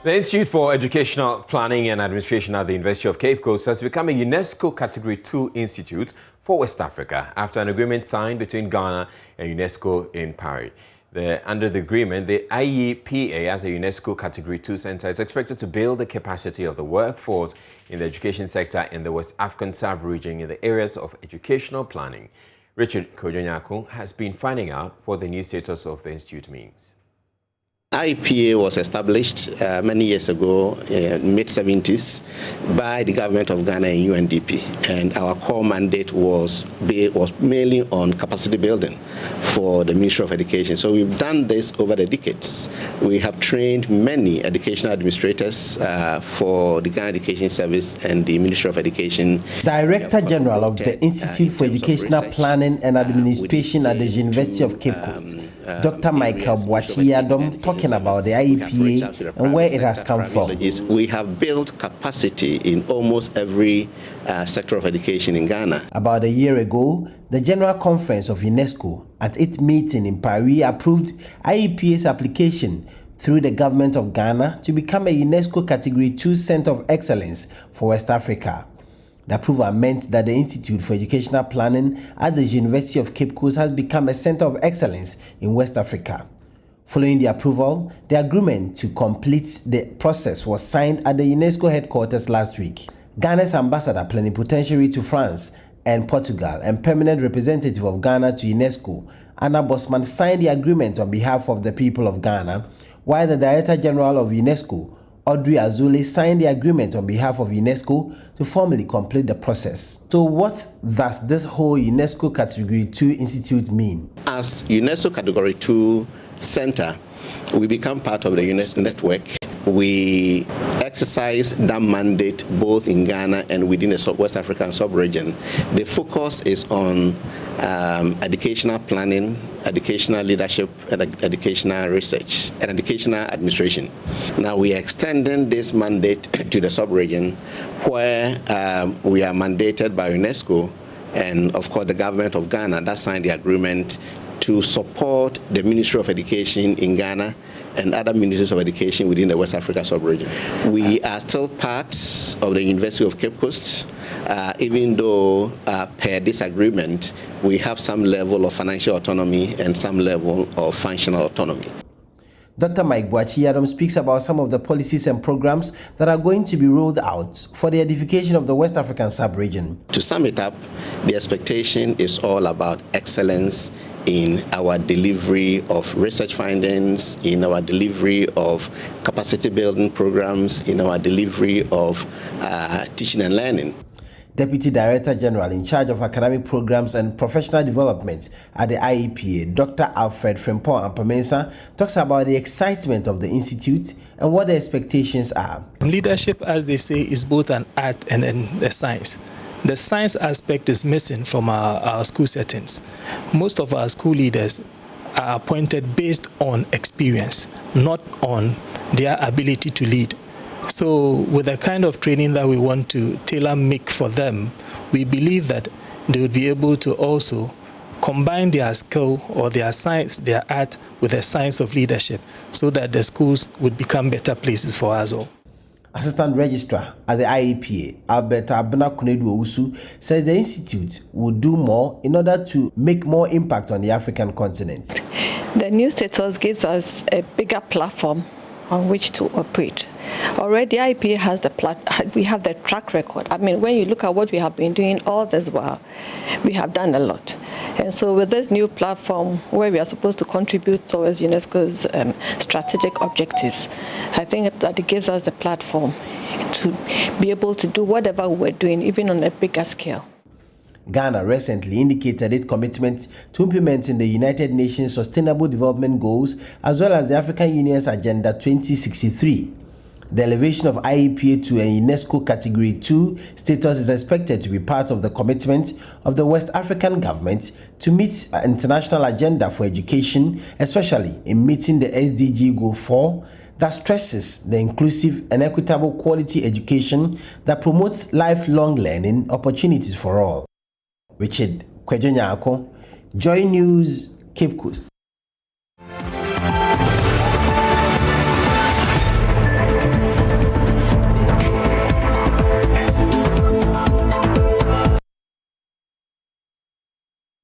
The Institute for Educational Planning and Administration at the University of Cape Coast has become a UNESCO Category 2 institute for West Africa after an agreement signed between Ghana and UNESCO in Paris. Under the agreement, the IEPA, as a UNESCO Category 2 center, is expected to build the capacity of the workforce in the education sector in the West African sub-region in the areas of educational planning. Richard Kojonyaku has been finding out what the new status of the institute means. IEPA was established many years ago, mid-70s, by the government of Ghana and UNDP, and our core mandate was mainly on capacity building for the Ministry of Education. So we've done this over the decades. We have trained many educational administrators for the Ghana Education Service and the Ministry of Education. Director General of the Institute for Educational Planning and Administration at the University of Cape Coast, Dr. Michael Boachi-Adom, talking about the IEPA and where it has come from. We have built capacity in almost every sector of education in Ghana. About a year ago, the General Conference of UNESCO at its meeting in Paris approved IEPA's application through the government of Ghana to become a UNESCO Category 2 Center of Excellence for West Africa. The approval meant that the Institute for Educational Planning at the University of Cape Coast has become a center of excellence in West Africa. Following the approval, the agreement to complete the process was signed at the UNESCO headquarters last week. Ghana's ambassador plenipotentiary to France and Portugal and permanent representative of Ghana to UNESCO, Anna Bosman, signed the agreement on behalf of the people of Ghana, while the Director General of UNESCO, Audrey Azule, signed the agreement on behalf of UNESCO to formally complete the process. So what does this whole UNESCO Category 2 Institute mean? As UNESCO Category 2 Center, we become part of the UNESCO network. We exercise that mandate both in Ghana and within the West African sub-region. The focus is on educational planning, educational leadership, and educational research, and educational administration. Now we are extending this mandate to the sub-region where we are mandated by UNESCO and, of course, the government of Ghana that signed the agreement to support the Ministry of Education in Ghana and other ministries of education within the West Africa sub-region. We are still part of the University of Cape Coast, even though per this agreement, we have some level of financial autonomy and some level of functional autonomy. Dr. Mike Boachi-Adom speaks about some of the policies and programs that are going to be rolled out for the edification of the West African sub-region. To sum it up, the expectation is all about excellence in our delivery of research findings, in our delivery of capacity building programs, in our delivery of teaching and learning. Deputy Director General in charge of academic programs and professional development at the IEPA, Dr. Alfred Frimpong-Ampamensa, talks about the excitement of the institute and what the expectations are. Leadership, as they say, is both an art and a science. The science aspect is missing from our school settings. Most of our school leaders are appointed based on experience, not on their ability to lead. So with the kind of training that we want to tailor-make for them, we believe that they would be able to also combine their skill or their science, their art, with a science of leadership so that the schools would become better places for us all. Assistant Registrar at the IEPA, Albert Abena-Kunedu-Owusu, says the institute will do more in order to make more impact on the African continent. The new status gives us a bigger platform on which to operate. Already IEPA has we have the track record. I mean, when you look at what we have been doing all this while, we have done a lot. And so with this new platform where we are supposed to contribute towards UNESCO's strategic objectives, I think that it gives us the platform to be able to do whatever we're doing, even on a bigger scale. Ghana recently indicated its commitment to implementing the United Nations Sustainable Development Goals as well as the African Union's Agenda 2063. The elevation of IEPA to a UNESCO Category 2 status is expected to be part of the commitment of the West African government to meet an international agenda for education, especially in meeting the SDG Goal 4 that stresses the inclusive and equitable quality education that promotes lifelong learning opportunities for all. Richard Kojonyaku, Joynews, Cape Coast.